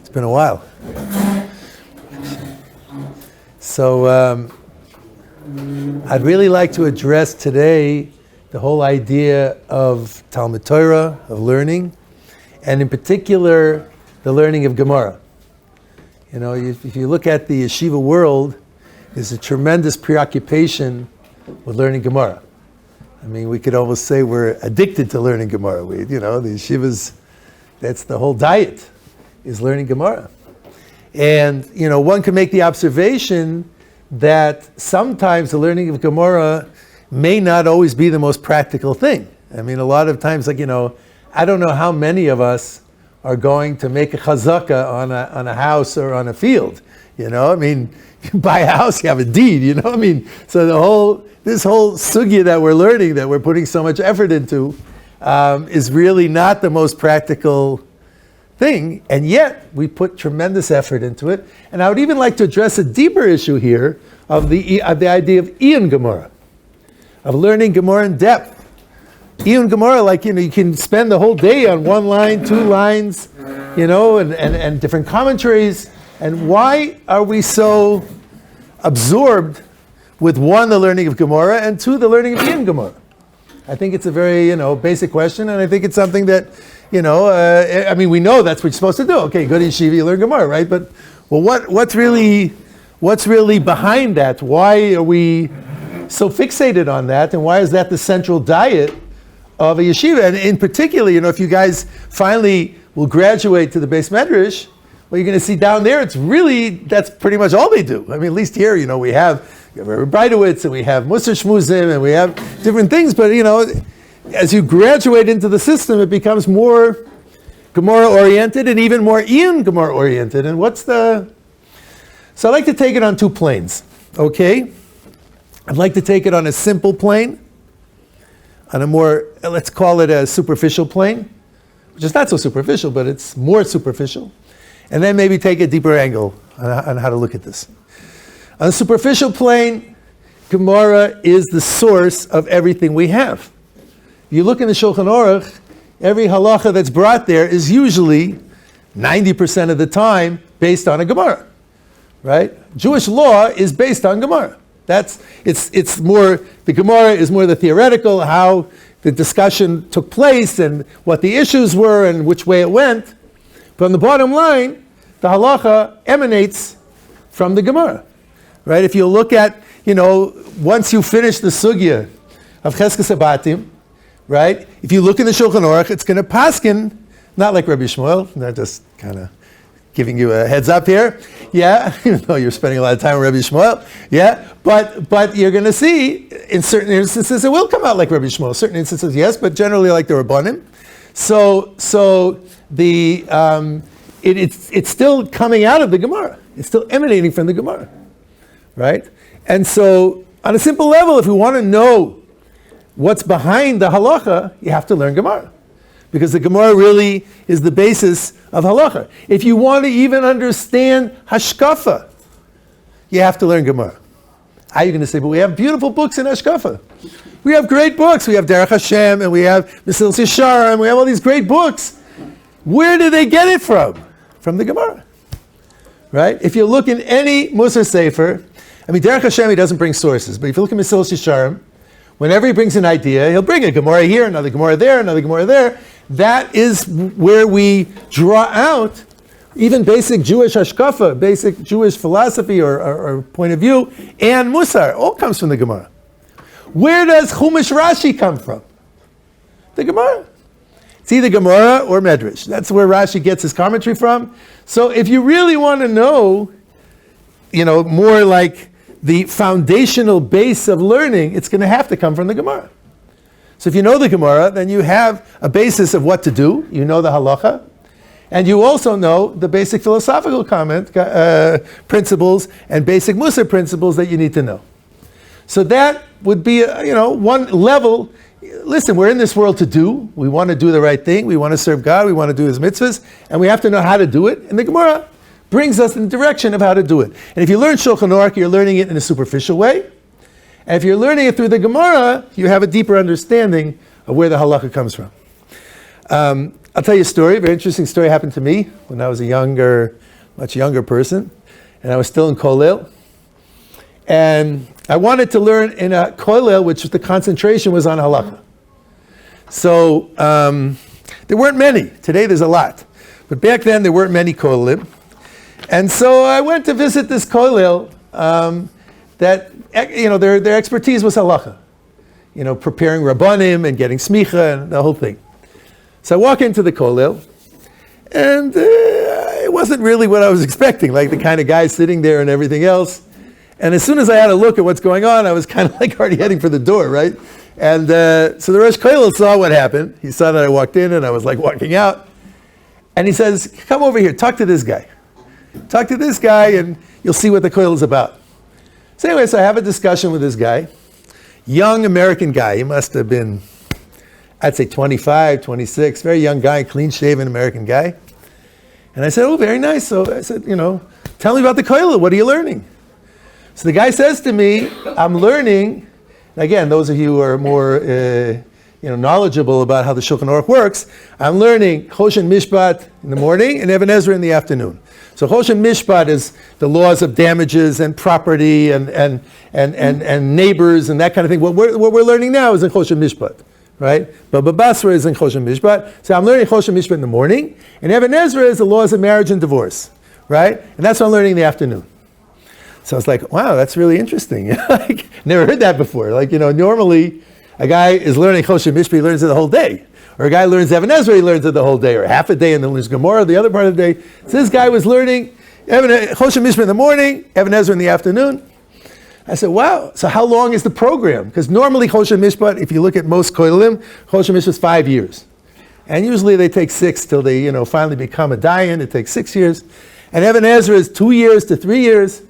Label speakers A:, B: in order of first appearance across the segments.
A: It's been a while. So I'd really like to address today the whole idea of Talmud Torah, of learning, and in particular, the learning of Gemara. You know, if you look at the yeshiva world, there's a tremendous preoccupation with learning Gemara. I mean, we could almost say we're addicted to learning Gemara. The yeshivas, that's the whole diet, is learning Gemara. And, one can make the observation that sometimes the learning of Gemara may not always be the most practical thing. I mean, a lot of times, I don't know how many of us are going to make a chazaka on a house or on a field. You buy a house, you have a deed, so this whole sugya that we're learning, that we're putting so much effort into, is really not the most practical thing, and yet we put tremendous effort into it. And I would even like to address a deeper issue here of the idea of Iyun Gemara, of learning Gemara in depth. Iyun Gemara, you can spend the whole day on one line, two lines, and different commentaries. And why are we so absorbed with one, the learning of Gemara, and two, the learning of Iyun Gemara? I think it's a very, basic question, and I think it's something that, we know that's what you're supposed to do. Okay, go to yeshiva, you learn Gemara, right? But, what's really behind that? Why are we so fixated on that, and why is that the central diet of a yeshiva? And in particular, if you guys finally will graduate to the Beis Medrash, well, you're going to see down there, that's pretty much all they do. I mean, at least here, we have Rabbi Breitowitz, and we have Musar Shmuzim, and we have different things, but, as you graduate into the system, it becomes more Gemara-oriented and even more Iyun Gemara-oriented. And so I'd like to take it on two planes, okay? I'd like to take it on a simple plane, on a more, let's call it a superficial plane, which is not so superficial, but it's more superficial. And then maybe take a deeper angle on how to look at this. On the superficial plane, Gemara is the source of everything we have. You look in the Shulchan Aruch, every halacha that's brought there is usually 90% of the time based on a Gemara, right? Jewish law is based on Gemara. It's more, the Gemara is more the theoretical, how the discussion took place and what the issues were and which way it went. But on the bottom line, the halacha emanates from the Gemara, right? If you look at, once you finish the sugya of Cheskes Habatim, right? If you look in the Shulchan Aruch, it's going to paskin, not like Rabbi Shmuel, not just kind of giving you a heads up here, yeah, even though you're spending a lot of time with Rabbi Shmuel, yeah, but you're going to see, in certain instances, it will come out like Rabbi Shmuel. Certain instances, yes, but generally like the Rabbanim. So it's still coming out of the Gemara. It's still emanating from the Gemara, right? And so, on a simple level, if we want to know what's behind the halacha, you have to learn Gemara. Because the Gemara really is the basis of halacha. If you want to even understand hashkafa, you have to learn Gemara. How are you going to say, but we have beautiful books in hashkafa. We have great books. We have Derech Hashem, and we have Mesilas Yesharim, and we have all these great books. Where do they get it from? From the Gemara. Right? If you look in any Musar Sefer, Derech Hashem, he doesn't bring sources, but if you look at Mesilas Yesharim, whenever he brings an idea, he'll bring a Gemara here, another Gemara there, another Gemara there. That is where we draw out even basic Jewish hashkafa, basic Jewish philosophy or point of view, and Musar, all comes from the Gemara. Where does Chumash Rashi come from? The Gemara. It's either Gemara or Medrash. That's where Rashi gets his commentary from. So if you really want to know, more like the foundational base of learning, it's going to have to come from the Gemara. So if you know the Gemara, then you have a basis of what to do. You know the halacha. And you also know the basic philosophical principles and basic Musar principles that you need to know. So that would be, one level. Listen, we're in this world to do. We want to do the right thing. We want to serve God. We want to do His mitzvahs. And we have to know how to do it. And the Gemara brings us in the direction of how to do it. And if you learn Shulchan Aruch, you're learning it in a superficial way. And if you're learning it through the Gemara, you have a deeper understanding of where the halacha comes from. I'll tell you a story. A very interesting story happened to me when I was a much younger person, and I was still in Kollel. And I wanted to learn in a Kollel, which the concentration was on halacha. So there weren't many. Today there's a lot. But back then there weren't many Kollelim. And so I went to visit this Kollel that, their expertise was halacha. Preparing rabbanim and getting smicha and the whole thing. So I walk into the Kollel, and it wasn't really what I was expecting, like the kind of guy sitting there and everything else. And as soon as I had a look at what's going on, I was kind of like already heading for the door, right? And so the Rosh Kollel saw what happened. He saw that I walked in and I was like walking out. And he says, come over here, talk to this guy. Talk to this guy and you'll see what the Kollel is about. So anyway, so I have a discussion with this guy. Young American guy. He must have been, I'd say 25, 26. Very young guy, clean-shaven American guy. And I said, oh, very nice. So I said, tell me about the Kollel. What are you learning? So the guy says to me, I'm learning, again, those of you who are more knowledgeable about how the Shulchan Aruch works, I'm learning Choshen Mishpat in the morning and Even Ezra in the afternoon. So Choshen Mishpat is the laws of damages and property and neighbors and that kind of thing. What we're learning now is in Choshen Mishpat, right? Baba Basra is in Choshen Mishpat. So I'm learning Choshen Mishpat in the morning, and Even Ezra is the laws of marriage and divorce, right? And that's what I'm learning in the afternoon. So I was like, wow, that's really interesting. Never heard that before. Normally a guy is learning Choshen Mishpat, he learns it the whole day. Or a guy learns Even Ezra, he learns it the whole day, or half a day, and then learns Gemara the other part of the day. So this guy was learning Choshen Mishpat in the morning, Even Ezra in the afternoon. I said, wow, so how long is the program? Because normally Choshen Mishpat, if you look at most Kollelim, Choshen Mishpat is 5 years. And usually they take 6 till they finally become a dayan. It takes 6 years. And Even Ezra is 2 years to 3 years.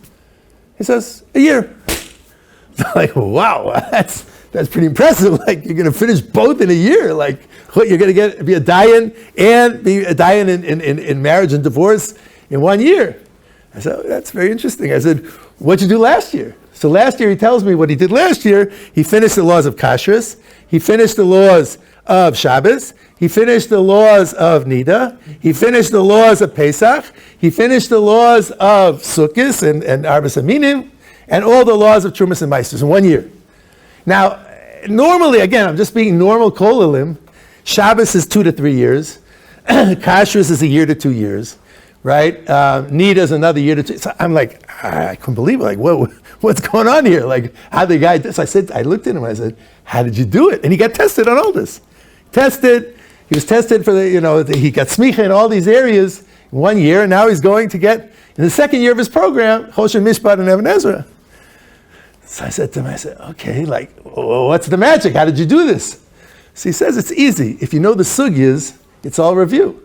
A: He says, a year. I'm like, wow, that's pretty impressive. Like, you're going to finish both in a year. Like, what, you're going to be a dayan and be a dayan in marriage and divorce in 1 year. I said, oh, that's very interesting. I said, what'd you do last year? So last year, he tells me what he did last year. He finished the laws of kashrus. He finished the laws of Shabbos. He finished the laws of Nida. He finished the laws of Pesach. He finished the laws of Sukkot and Arbas Aminim, and all the laws of Trumas and Meisters in 1 year. Now, normally, again, I'm just speaking normal Kollelim, Shabbos is 2 to 3 years. Kashrus is a year to 2 years, right? Nida is another year to 2. So I'm like, I couldn't believe it. Like, what's going on here? Like, how the guy did this? I looked at him and I said, how did you do it? And he got tested on all this. He was tested for he got smicha in all these areas in 1 year, and now he's going to get, in the second year of his program, Choshen Mishpat and Even Ezra. So I said to him, okay, what's the magic? How did you do this? So he says, it's easy. If you know the sugyas, it's all review.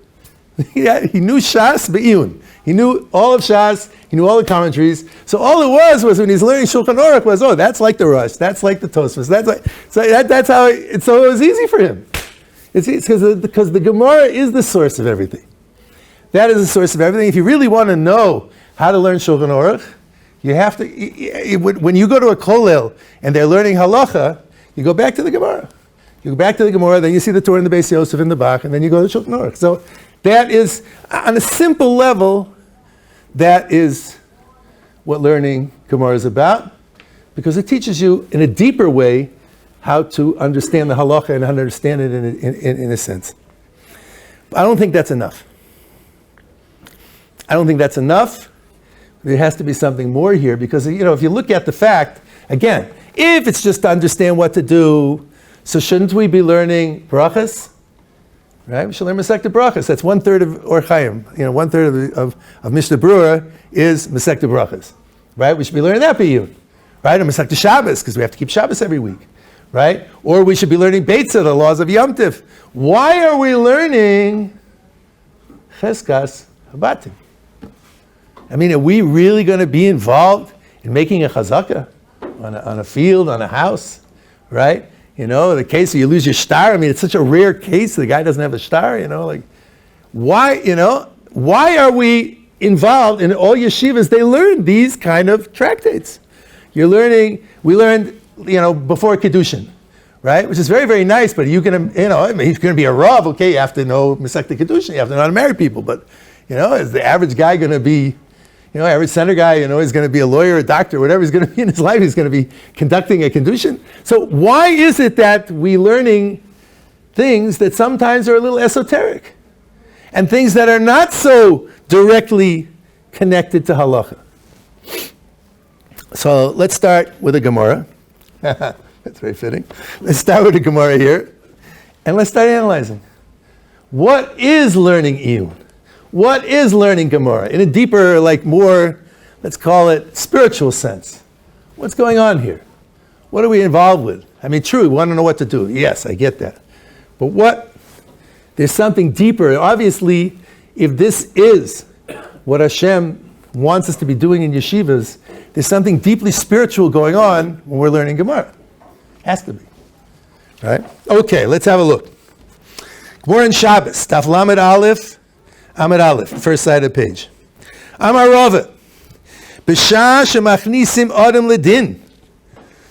A: He knew Shas Be'iyun. He knew all of Shas, he knew all the commentaries. So all it was when he's learning Shulchan Aruch was, that's like the Rush, that's like the Tosfos, that's how it was easy for him. It's because the Gemara is the source of everything. That is the source of everything. If you really want to know how to learn Shulchan Aruch, you have to, when you go to a Kollel and they're learning halacha, you go back to the Gemara. You go back to the Gemara, then you see the Torah in the Beis Yosef in the back, and then you go to Shulchan Aruch. So that is, on a simple level, that is what learning Gemara is about, because it teaches you in a deeper way how to understand the halacha and how to understand it in a sense. But I don't think that's enough. I don't think that's enough. There has to be something more here, because if you look at the fact, again, if it's just to understand what to do, so shouldn't we be learning brachas? Right? We should learn Masechta Brachas. That's 1/3 of Or Chaim. 1/3 of Mishnah Berurah is Masechta Brachas. Right? We should be learning that B'iyun. Right? Or Masechta Shabbos, because we have to keep Shabbos every week. Right? Or we should be learning Beitzah, the laws of Yom Tif. Why are we learning Cheskas Habatim? Are we really going to be involved in making a chazakah on a field, on a house? Right? The case where you lose your star, it's such a rare case, the guy doesn't have a star, why are we involved in all yeshivas? They learn these kind of tractates. We learned, before Kiddushin. right? Which is very, very nice, but if you're going to be a Rav, okay, you have to know Masechta Kedushin, you have to know how to marry people, but, is the average guy going to be, average center guy, he's going to be a lawyer, a doctor, whatever he's going to be in his life, he's going to be conducting a Kedushin. So why is it that we learning things that sometimes are a little esoteric and things that are not so directly connected to halacha? So let's start with a Gemara. That's very fitting. Let's start with a Gemara here, and let's start analyzing. What is learning Iyun? What is learning Gemara? In a deeper, more, let's call it, spiritual sense. What's going on here? What are we involved with? I mean, true, we want to know what to do. Yes, I get that. But there's something deeper. Obviously, if this is what Hashem wants us to be doing in yeshivas, there's something deeply spiritual going on when we're learning Gemara. Has to be. Right? Okay, let's have a look. Gemara in Shabbos, Daf Lamed Aleph, Amud Aleph, first side of the page. Amar Rava, B'shah shemachnisim adam ledin.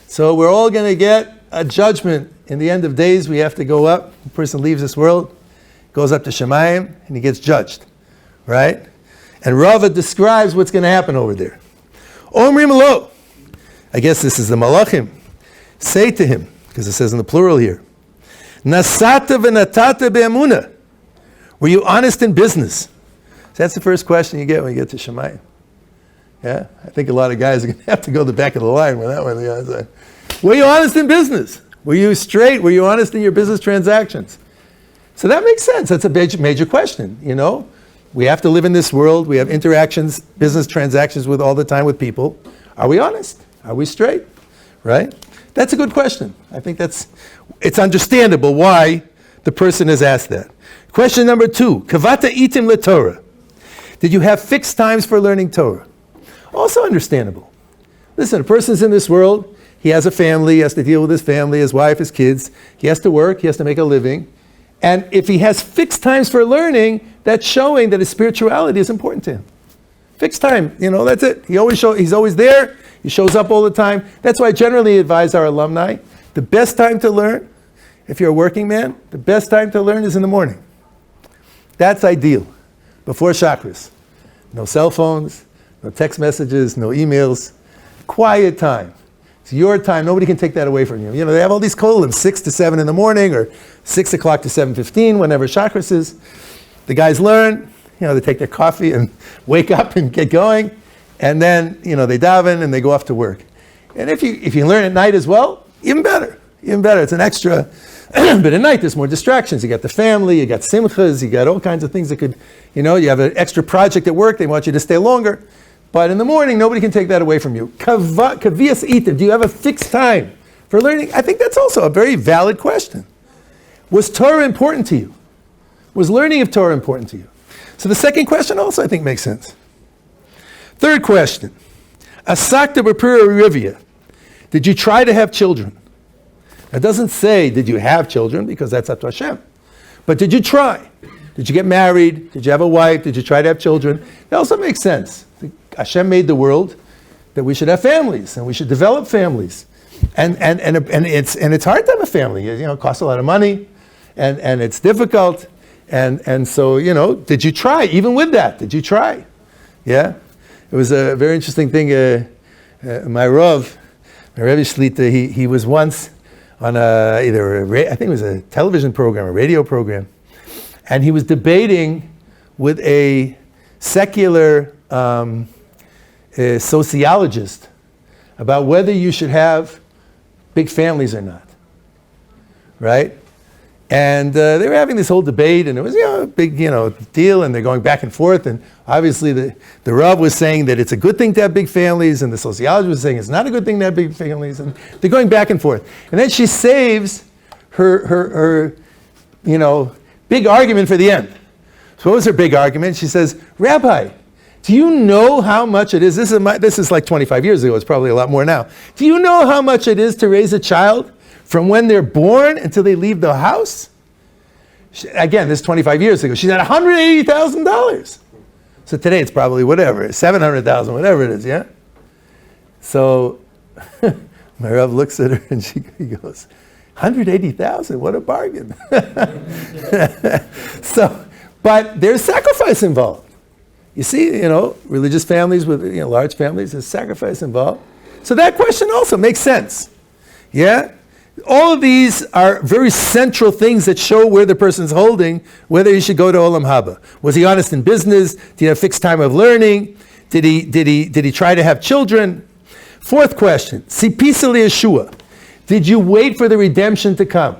A: So we're all going to get a judgment in the end of days. We have to go up. The person leaves this world, goes up to Shemayim, and he gets judged. Right? And Rava describes what's going to happen over there. Omrim lo. I guess this is the Malachim. Say to him, because it says in the plural here, Nasata v'natata be'emuna. Were you honest in business? So that's the first question you get when you get to Shemayim. Yeah? I think a lot of guys are going to have to go to the back of the line with that one. Were you honest in business? Were you straight? Were you honest in your business transactions? So that makes sense. That's a major question, We have to live in this world. We have interactions, business transactions with all the time with people. Are we honest? Are we straight? Right? That's a good question. I think it's understandable why the person has asked that. Question number 2. Kavata itim leTorah. Did you have fixed times for learning Torah? Also understandable. Listen, a person's in this world. He has a family. He has to deal with his family, his wife, his kids. He has to work. He has to make a living. And if he has fixed times for learning, that's showing that his spirituality is important to him. Fixed time, that's it. He's always there. He shows up all the time. That's why I generally advise our alumni, the best time to learn, if you're a working man, the best time to learn is in the morning. That's ideal. Before chakras. No cell phones, no text messages, no emails. Quiet time. It's your time. Nobody can take that away from you. They have all these kolim, 6 to 7 in the morning or 6 o'clock to 7:15, whenever chakras is. The guys learn, they take their coffee and wake up and get going. And then, they daven and they go off to work. And if you learn at night as well, even better. Even better. It's an extra. But at night there's more distractions. You got the family, you got simchas, you got all kinds of things that could, you have an extra project at work, they want you to stay longer. But in the morning, nobody can take that away from you. Kavias itim, do you have a fixed time for learning? I think that's also a very valid question. Was Torah important to you? Was learning of Torah important to you? So the second question also I think makes sense. Third question. Asakta b'pira rivia. Did you try to have children? It doesn't say, did you have children, because that's up to Hashem. But did you try? Did you get married? Did you have a wife? Did you try to have children? It also makes sense. Hashem made the world that we should have families, and we should develop families. And it's hard to have a family. It costs a lot of money, and it's difficult. And so, did you try? Even with that, did you try? Yeah? It was a very interesting thing. My Rebbe Shlita, he was once on I think it was a television program, a radio program, and he was debating with a secular sociologist about whether you should have big families or not, right? And they were having this whole debate, and it was a big deal, and they're going back and forth. And obviously, the Rav was saying that it's a good thing to have big families, and the sociologist was saying it's not a good thing to have big families, and they're going back and forth. And then she saves her big argument for the end. So what was her big argument? She says, Rabbi, do you know how much it is? This is like 25 years ago. It's probably a lot more now. Do you know how much it is to raise a child from when they're born until they leave the house? Again, this is 25 years ago. She's at $180,000. So today it's probably whatever, $700,000, whatever it is, yeah? So my Rav looks at her and he goes, 180,000, what a bargain. So, but there's sacrifice involved. You see, religious families with large families, there's sacrifice involved. So that question also makes sense. Yeah? All of these are very central things that show where the person's holding, whether he should go to Olam Haba. Was he honest in business? Did he have fixed time of learning? Did he try to have children? Fourth question, Sipisa Yeshua. Did you wait for the redemption to come?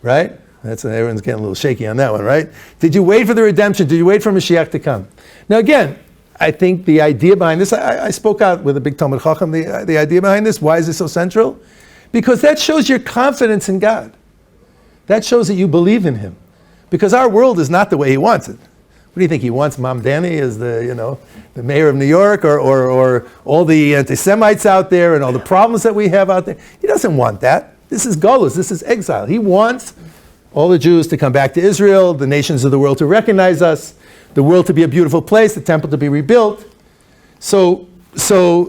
A: Right? Everyone's getting a little shaky on that one, right? Did you wait for the redemption? Did you wait for Mashiach to come? Now again, I think the idea behind this, I spoke out with a big Talmud Chacham, the idea behind this, why is this so central? Because that shows your confidence in God. That shows that you believe in Him. Because our world is not the way He wants it. What do you think? He wants Mom Danny as the mayor of New York, or all the anti-Semites out there and all the problems that we have out there? He doesn't want that. This is Golus. This is exile. He wants all the Jews to come back to Israel, the nations of the world to recognize us, the world to be a beautiful place, the temple to be rebuilt. So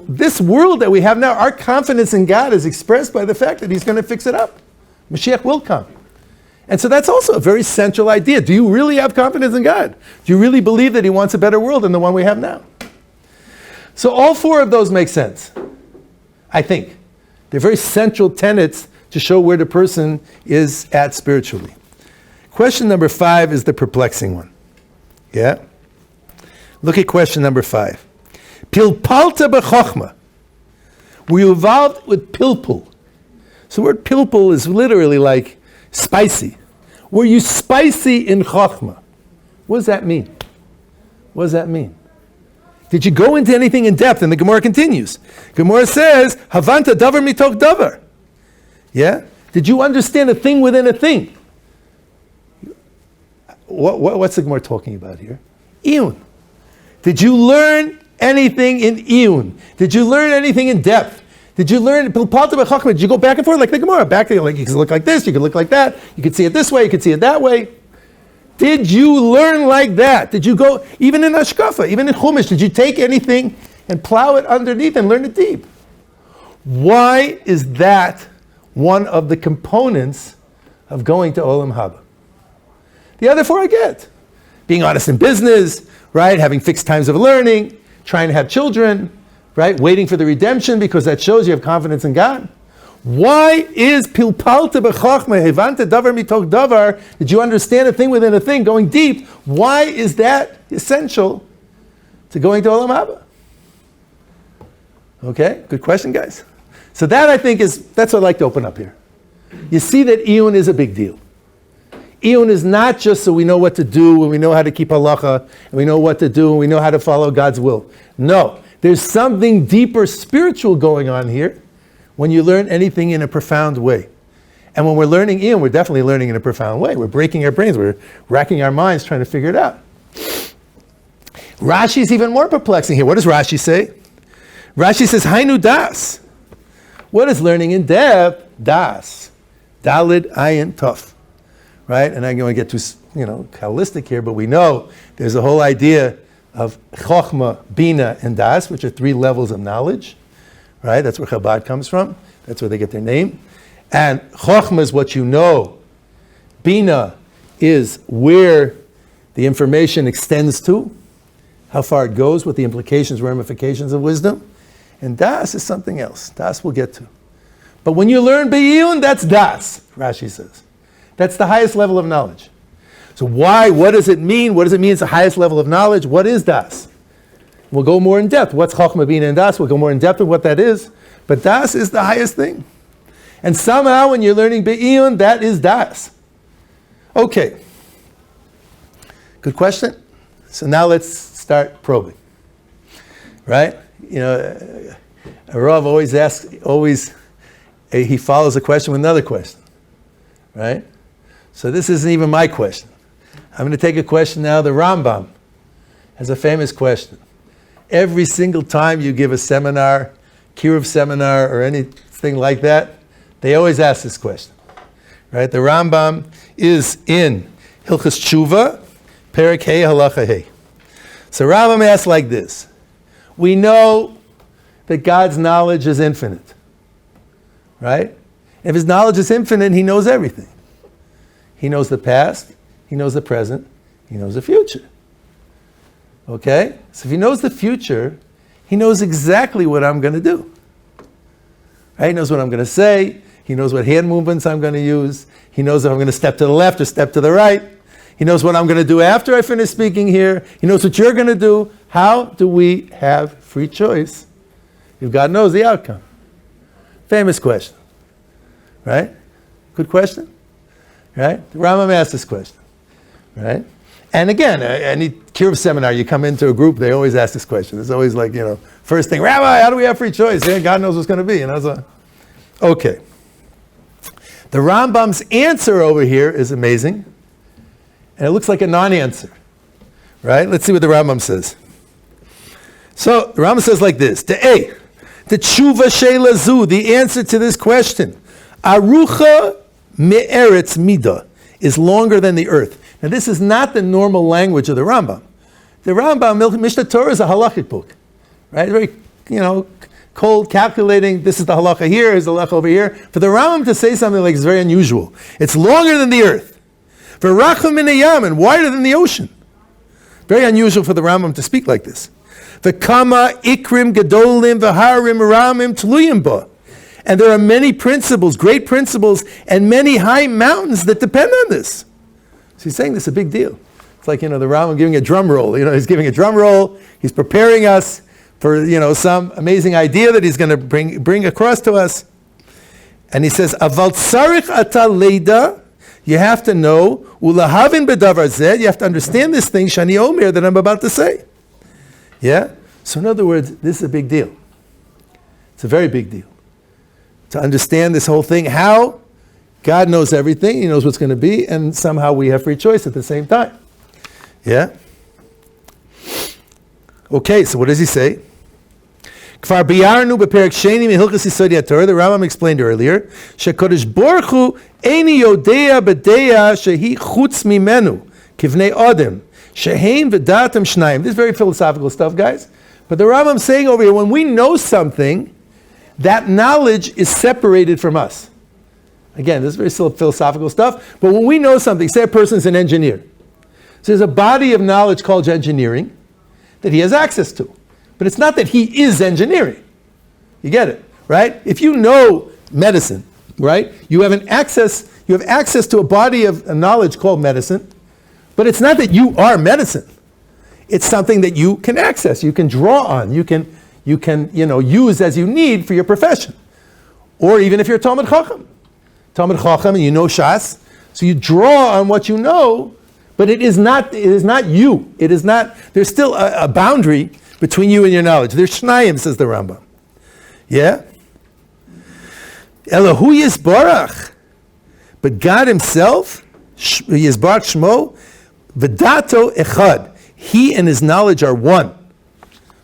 A: this world that we have now, our confidence in God is expressed by the fact that He's going to fix it up. Mashiach will come. And so that's also a very central idea. Do you really have confidence in God? Do you really believe that He wants a better world than the one we have now? So all four of those make sense, I think. They're very central tenets to show where the person is at spiritually. Question number 5 is the perplexing one. Yeah? Look at question number 5. Pilpalta b'chochma. Were you involved with pilpul? So the word pilpul is literally like spicy. Were you spicy in chochma? What does that mean? What does that mean? Did you go into anything in depth? And the Gemara continues. Gemara says, Havanta davar mitoch davar. Yeah? Did you understand a thing within a thing? What's the Gemara talking about here? Iyun. Did you learn anything in Iyun? Did you learn anything in depth? Did you learn, did you go back and forth like the Gemara? Back there, like you can look like this, you can look like that, you can see it this way, you can see it that way. Did you learn like that? Did you go, even in Ashkafa, even in Chumash, did you take anything and plow it underneath and learn it deep? Why is that one of the components of going to Olam Haba? The other four I get. Being honest in business, right? Having fixed times of learning, trying to have children, right? Waiting for the redemption because that shows you have confidence in God. Why is pilpalta b'chachma hevanta davar mitoch davar? Did you understand a thing within a thing, going deep? Why is that essential to going to Olam Haba? Okay, good question, guys. So that I think that's what I'd like to open up here. You see that Iyun is a big deal. Iyun is not just so we know what to do and we know how to keep halacha and we know what to do and we know how to follow God's will. No, there's something deeper spiritual going on here when you learn anything in a profound way. And when we're learning Iyun, we're definitely learning in a profound way. We're breaking our brains, we're racking our minds trying to figure it out. Rashi is even more perplexing here. What does Rashi say? Rashi says, Hainu das. What is learning in depth? Das. Dalid ayin tuf. Right? And I'm going to get too, Kabbalistic here, but we know there's a whole idea of Chochmah, Bina, and Das, which are 3 levels of knowledge. Right? That's where Chabad comes from. That's where they get their name. And Chochmah is what you know. Bina is where the information extends to, how far it goes, what the implications, ramifications of wisdom. And Das is something else. Das we'll get to. But when you learn Be'iyun, that's Das, Rashi says. That's the highest level of knowledge. So what does it mean? What does it mean it's the highest level of knowledge? What is Das? We'll go more in depth. What's Chochmah, Bina, and Das? We'll go more in depth of what that is. But Das is the highest thing. And somehow when you're learning Be'iyun, that is Das. Okay. Good question. So now let's start probing. Right? HaRav always asks, he follows a question with another question. Right? So this isn't even my question. I'm going to take a question now. The Rambam has a famous question. Every single time you give a seminar, Kiruv seminar, or anything like that, they always ask this question. Right? The Rambam is in Hilchas Tshuva, Perek Hey, Halacha Hey. So Rambam asks like this. We know that God's knowledge is infinite. Right? If his knowledge is infinite, he knows everything. He knows the past, he knows the present, he knows the future. Okay? So if he knows the future, he knows exactly what I'm going to do. Right? He knows what I'm going to say. He knows what hand movements I'm going to use. He knows if I'm going to step to the left or step to the right. He knows what I'm going to do after I finish speaking here. He knows what you're going to do. How do we have free choice if God knows the outcome? Famous question. Right? Good question? Right? The Rambam asked this question. Right? And again, any Kiruv seminar, you come into a group, they always ask this question. It's always like, first thing, Rabbi, how do we have free choice? Yeah, God knows what's going to be. So, okay. The Rambam's answer over here is amazing. And it looks like a non-answer. Right? Let's see what the Rambam says. So, the Rambam says like this. The tshuva sheila zu, the answer to this question. Arucha me'eretz mida, is longer than the earth. Now, this is not the normal language of the Rambam. The Rambam, Mishnah Torah, is a halachic book, right? Very, cold, calculating. This is the halacha here, is the halacha over here. For the Rambam to say something like it's very unusual. It's longer than the earth. For racham min hayam, and wider than the ocean. Very unusual for the Rambam to speak like this. V'kama ikrim gedolim v'harim ramim tluyim ba. And there are many principles, great principles, and many high mountains that depend on this. So he's saying this is a big deal. It's like, the Rambam giving a drum roll. He's giving a drum roll. He's preparing us for, some amazing idea that he's going to bring across to us. And he says, Aval tzarich ata leida, you have to know, ulahavin bedavar zeh, you have to understand this thing, shani omer, that I'm about to say. Yeah? So in other words, this is a big deal. It's a very big deal. To understand this whole thing, how God knows everything, he knows what's going to be, and somehow we have free choice at the same time. Yeah? Okay, so what does he say? Kfar biyarnu beperek sheni mehilchas yisod HaTorah, the Rambam explained earlier, shekodesh Baruch Hu eini yodea b'deya shehi chutz mimenu, kivnei odem, sheheim v'datam shnayim. This is very philosophical stuff, guys. But the Rambam's saying over here, when we know something, that knowledge is separated from us. Again, this is very philosophical stuff, but when we know something, say a person's an engineer. So there's a body of knowledge called engineering that he has access to. But it's not that he is engineering. You get it, right? If you know medicine, right, you have access to a body of knowledge called medicine, but it's not that you are medicine. It's something that you can access, you can draw on, you can use as you need for your profession. Or even if you're a Talmud Chacham. Talmud Chacham and you know Shas, so you draw on what you know, but it is not you. It is not, there's still a boundary between you and your knowledge. There's Shnayim, says the Rambam. Yeah? Elohu Yisbarach. But God himself, Yisbarach Shmo, V'dato Echad. He and his knowledge are one.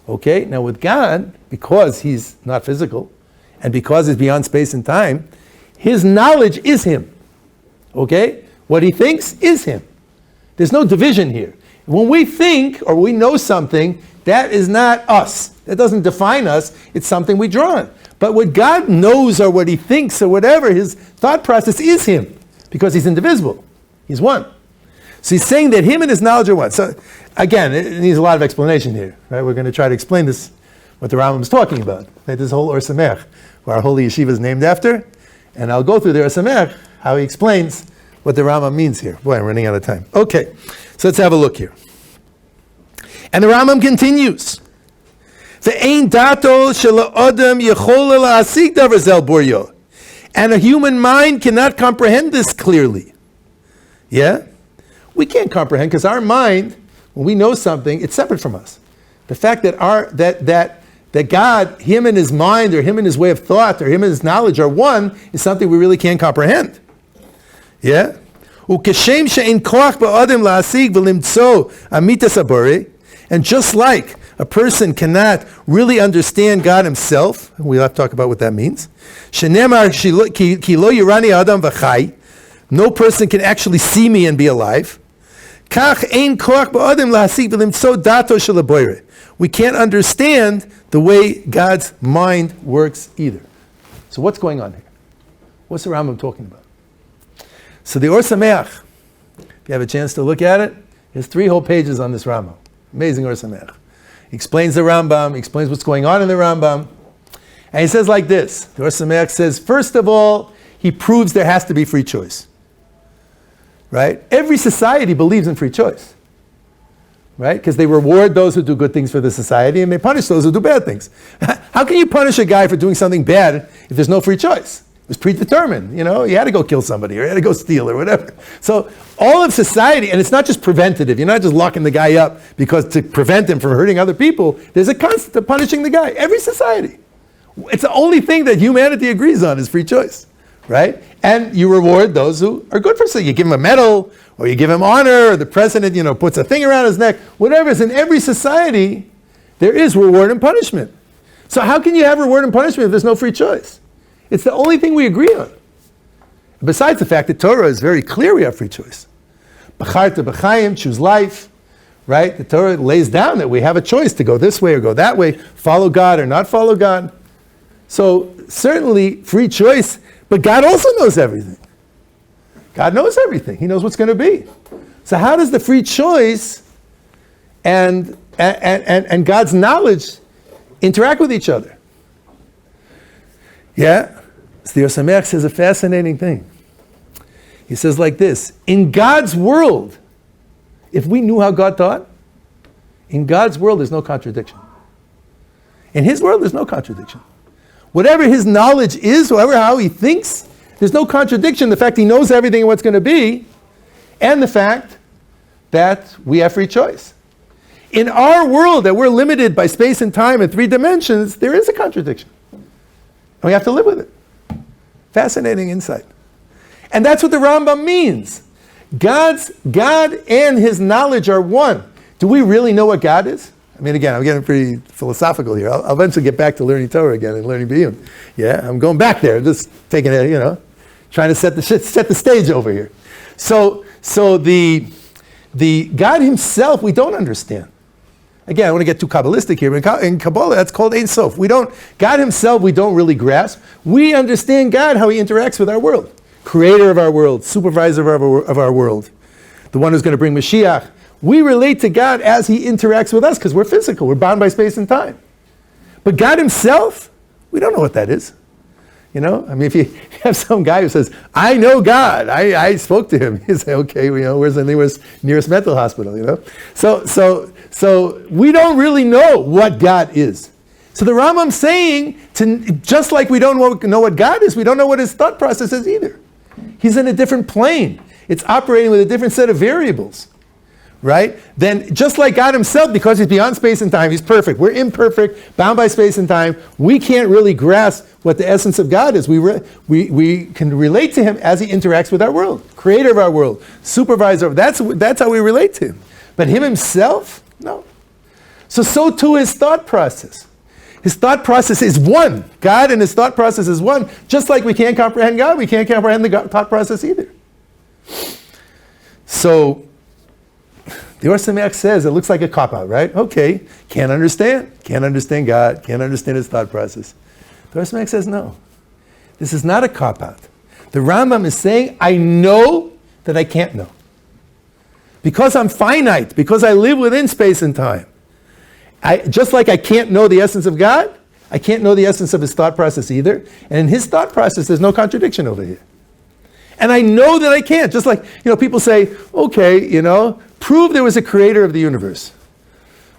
A: Okay? Now with God, because he's not physical, and because he's beyond space and time, his knowledge is him. Okay? What he thinks is him. There's no division here. When we think or we know something, that is not us. That doesn't define us. It's something we draw on. But what God knows or what he thinks or whatever, his thought process is him. Because he's indivisible. He's one. So he's saying that him and his knowledge are one. So again, it needs a lot of explanation here. Right? We're going to try to explain this, what the Rambam is talking about. Right? This whole Ohr Somayach, where our holy yeshiva is named after. And I'll go through the Ohr Somayach, how he explains what the Rambam means here. Boy, I'm running out of time. Okay, so let's have a look here. And the Rambam continues. And a human mind cannot comprehend this clearly. Yeah? We can't comprehend because our mind, when we know something, it's separate from us. The fact that that God, him and his mind, or him and his way of thought, or him and his knowledge are one, is something we really can't comprehend. Yeah? And just like a person cannot really understand God himself, we'll have to talk about what that means. No person can actually see me and be alive. We can't understand the way God's mind works either. So what's going on here? What's the Rambam talking about? So the Ohr Somayach, if you have a chance to look at it, there's 3 whole pages on this Rambam. Amazing Ohr Somayach. He explains the Rambam, he explains what's going on in the Rambam. And he says like this, the Ohr Somayach says, first of all, he proves there has to be free choice. Right? Every society believes in free choice. Right? Because they reward those who do good things for the society and they punish those who do bad things. How can you punish a guy for doing something bad if there's no free choice? It was predetermined, you know, he had to go kill somebody or he had to go steal or whatever. So all of society, and it's not just preventative, you're not just locking the guy up because to prevent him from hurting other people, there's a constant of punishing the guy. Every society. It's the only thing that humanity agrees on is free choice, right? And you reward those who are good for something. You give him a medal, or you give him honor, or the president, you know, puts a thing around his neck, whatever. In every society, there is reward and punishment. So how can you have reward and punishment if there's no free choice? It's the only thing we agree on. Besides the fact that Torah is very clear we have free choice. B'charta b'chaim, choose life, right? The Torah lays down that we have a choice to go this way or go that way, follow God or not follow God. So certainly free choice, but God also knows everything. God knows everything. He knows what's going to be. So how does the free choice and God's knowledge interact with each other? Yeah? So the Ohr Somayach says a fascinating thing. He says like this, in God's world, if we knew how God thought, in God's world there's no contradiction. In His world there's no contradiction. Whatever His knowledge is, whatever how He thinks, there's no contradiction. The fact He knows everything and what's going to be, and the fact that we have free choice. In our world that we're limited by space and time in 3 dimensions, there is a contradiction. And we have to live with it. Fascinating insight. And that's what the Rambam means. God and His knowledge are one. Do we really know what God is? I mean, again, I'm getting pretty philosophical here. I'll eventually get back to learning Torah again and learning Biyun. Yeah, I'm going back there, just taking it, you know, trying to set the stage over here. So the God Himself, we don't understand. Again, I want to get too Kabbalistic here. In Kabbalah, that's called Ein Sof. God Himself, we don't really grasp. We understand God, how He interacts with our world. Creator of our world, supervisor of our world. The one who's going to bring Mashiach. We relate to God as He interacts with us because we're physical. We're bound by space and time. But God Himself, we don't know what that is. You know, I mean, if you have some guy who says, I know God, I spoke to Him, you say, okay, you know, where's the nearest mental hospital, you know? So we don't really know what God is. So the Rambam's saying, just like we don't know what God is, we don't know what His thought process is either. He's in a different plane. It's operating with a different set of variables. Right? Then just like God Himself, because He's beyond space and time, He's perfect. We're imperfect, bound by space and time. We can't really grasp what the essence of God is. We can relate to Him as He interacts with our world. Creator of our world, supervisor. That's how we relate to Him. But Him Himself? No. So too His thought process. His thought process is one. God and His thought process is one. Just like we can't comprehend God, we can't comprehend the thought process either. So the Ohr Somayach says it looks like a cop-out, right? Okay, can't understand God, can't understand His thought process. The Ohr Somayach says no. This is not a cop-out. The Rambam is saying, I know that I can't know. Because I'm finite, because I live within space and time. Just like I can't know the essence of God, I can't know the essence of His thought process either. And in His thought process, there's no contradiction over here. And I know that I can't. Just like, you know, people say, okay, you know, prove there was a creator of the universe.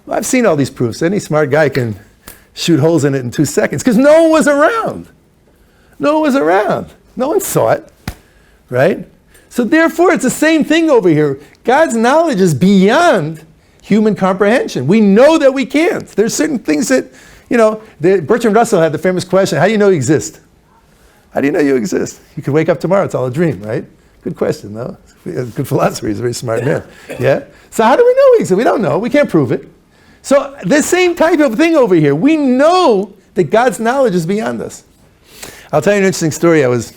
A: Well, I've seen all these proofs. Any smart guy can shoot holes in it in 2 seconds because no one was around. No one was around. No one saw it, right? So therefore, it's the same thing over here. God's knowledge is beyond human comprehension. We know that we can't. There's certain things that, you know, Bertrand Russell had the famous question, how do you know you exist? How do you know you exist? You could wake up tomorrow, it's all a dream, right? Good question, though. Good philosopher, he's a very smart man. Yeah? So how do we know we exist? We don't know. We can't prove it. So the same type of thing over here. We know that God's knowledge is beyond us. I'll tell you an interesting story. I was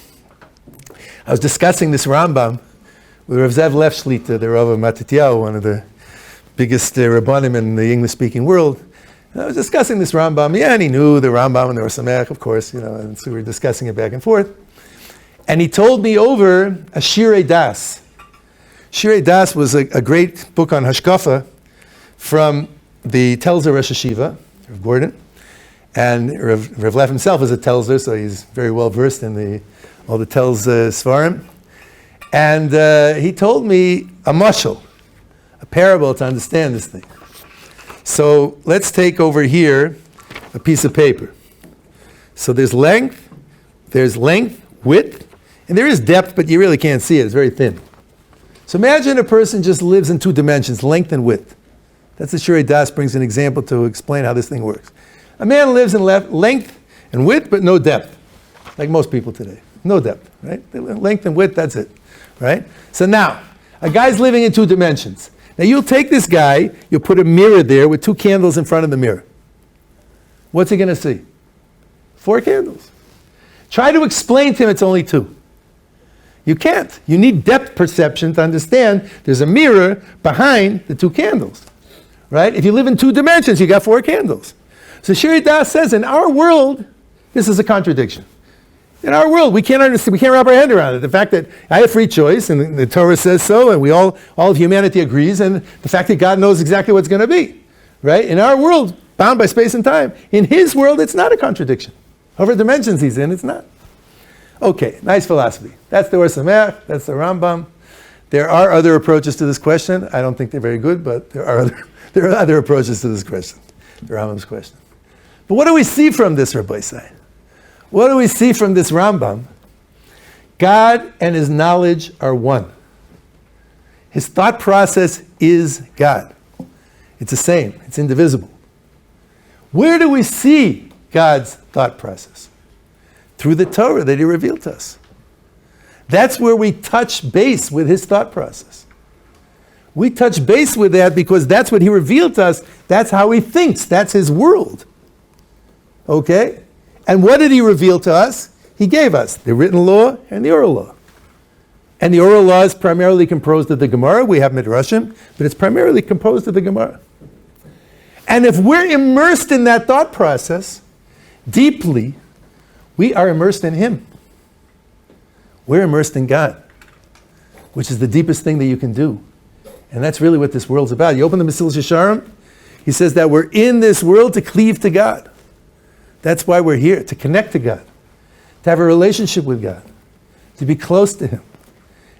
A: discussing this Rambam with Rav Zev Lev Shlita, the Rav of Matityahu, one of the biggest Rabbanim in the English-speaking world. And I was discussing this Rambam. Yeah, and he knew the Rambam and the Ohr Somayach, of course, you know, and so we were discussing it back and forth. And he told me over a Shirei Das. Shirei Das was a great book on Hashkafa from the Telzer Rosh Yeshiva, Rav Gordon. And Rav Leff himself is a Telzer, so he's very well versed in all the Telz Svarim. And he told me a mashal, a parable to understand this thing. So let's take over here a piece of paper. So there's length, width, and there is depth, but you really can't see it. It's very thin. So imagine a person just lives in 2 dimensions, length and width. That's the Shirei Das brings an example to explain how this thing works. A man lives in length and width, but no depth, like most people today. No depth, right? Length and width, that's it, right? So now, a guy's living in 2 dimensions. Now you'll take this guy, you'll put a mirror there with 2 candles in front of the mirror. What's he going to see? 4 candles. Try to explain to him it's only 2. You can't. You need depth perception to understand there's a mirror behind the 2 candles, right? If you live in 2 dimensions, you got 4 candles. So Shirei Das says, in our world, this is a contradiction. In our world, we can't understand, we can't wrap our head around it. The fact that I have free choice, and the Torah says so, and all of humanity agrees, and the fact that God knows exactly what's going to be, right? In our world, bound by space and time, in his world, it's not a contradiction. However dimensions he's in, it's not. Okay, nice philosophy. That's the Ohr Somayach, that's the Rambam. There are other approaches to this question. I don't think they're very good, but there are other approaches to this question, the Rambam's question. But what do we see from this, Rabbi Say? What do we see from this Rambam? God and his knowledge are one. His thought process is God. It's the same. It's indivisible. Where do we see God's thought process? Through the Torah that he revealed to us. That's where we touch base with his thought process. We touch base with that because that's what he revealed to us. That's how he thinks. That's his world. Okay? And what did he reveal to us? He gave us the written law and the oral law. And the oral law is primarily composed of the Gemara. We have Midrashim, but it's primarily composed of the Gemara. And if we're immersed in that thought process, deeply, we are immersed in him. We're immersed in God, which is the deepest thing that you can do. And that's really what this world's about. You open the Mesilas Yesharim, he says that we're in this world to cleave to God. That's why we're here, to connect to God, to have a relationship with God, to be close to him.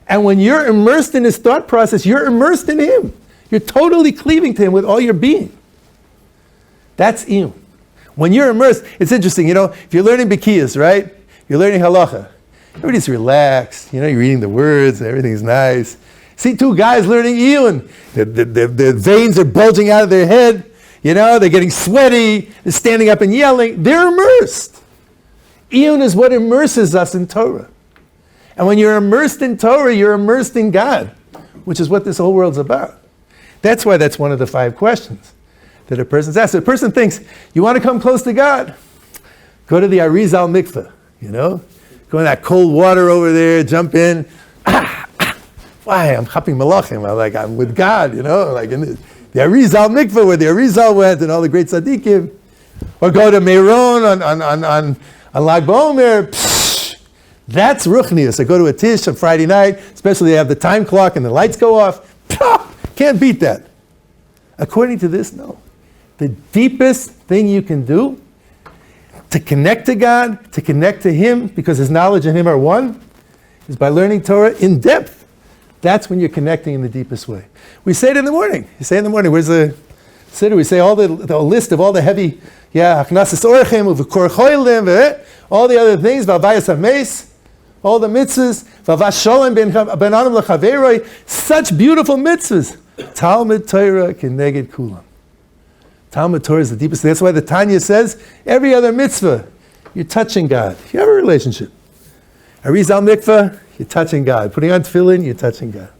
A: And when you're immersed in his thought process, you're immersed in him. You're totally cleaving to him with all your being. That's iyun. When you're immersed, it's interesting, if you're learning Bikiyas, right? You're learning halacha. Everybody's relaxed, you're reading the words, everything's nice. See 2 guys learning iyun. The veins are bulging out of their head. They're getting sweaty, they're standing up and yelling. They're immersed. Iyun is what immerses us in Torah. And when you're immersed in Torah, you're immersed in God, which is what this whole world's about. That's why that's one of the 5 questions that a person's asked. A person thinks, you want to come close to God? Go to the Arizal mikveh, Go in that cold water over there, jump in. Why? I'm chapping malachim. I'm with God, like in the Arizal mikveh where the Arizal went and all the great tzaddikim. Or go to Meron on Lag BaOmer. That's ruchnius. I go to a tish on Friday night, especially they have the time clock and the lights go off. Can't beat that. According to this, no. The deepest thing you can do to connect to God, to connect to him, because his knowledge and him are one, is by learning Torah in depth. That's when you're connecting in the deepest way. We say it in the morning. You say in the morning, where's the siddur? We say all the list of all the heavy, haknasas orchim, uv'kor choilim, all the other things, v'avayas hameis, all the mitzvahs, v'avash sholem ben adam l'chaveroi, such beautiful mitzvahs. Talmud Torah keneged kulam. Talmud Torah is the deepest thing. That's why the Tanya says, every other mitzvah, you're touching God. You have a relationship. Arizal mikveh, you're touching God. Putting on tefillin, you're touching God.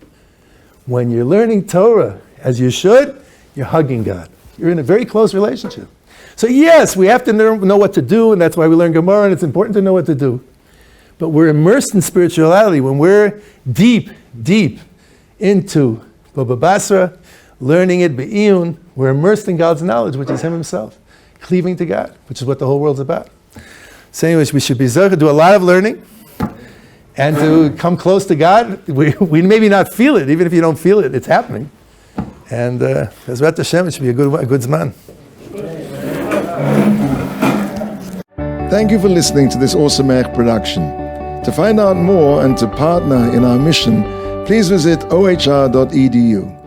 A: When you're learning Torah, as you should, you're hugging God. You're in a very close relationship. So yes, we have to know what to do, and that's why we learn Gemara, and it's important to know what to do. But we're immersed in spirituality. When we're deep into Baba Basra, learning it be'iyun, we're immersed in God's knowledge, which is him himself, cleaving to God, which is what the whole world's about. So anyways, we should be zocheh, do a lot of learning, and to come close to God. We maybe not feel it. Even if you don't feel it, it's happening. And Bezrat Hashem, it should be a good zman.
B: Thank you for listening to this Ohr Somayach production. To find out more and to partner in our mission, please visit ohr.edu.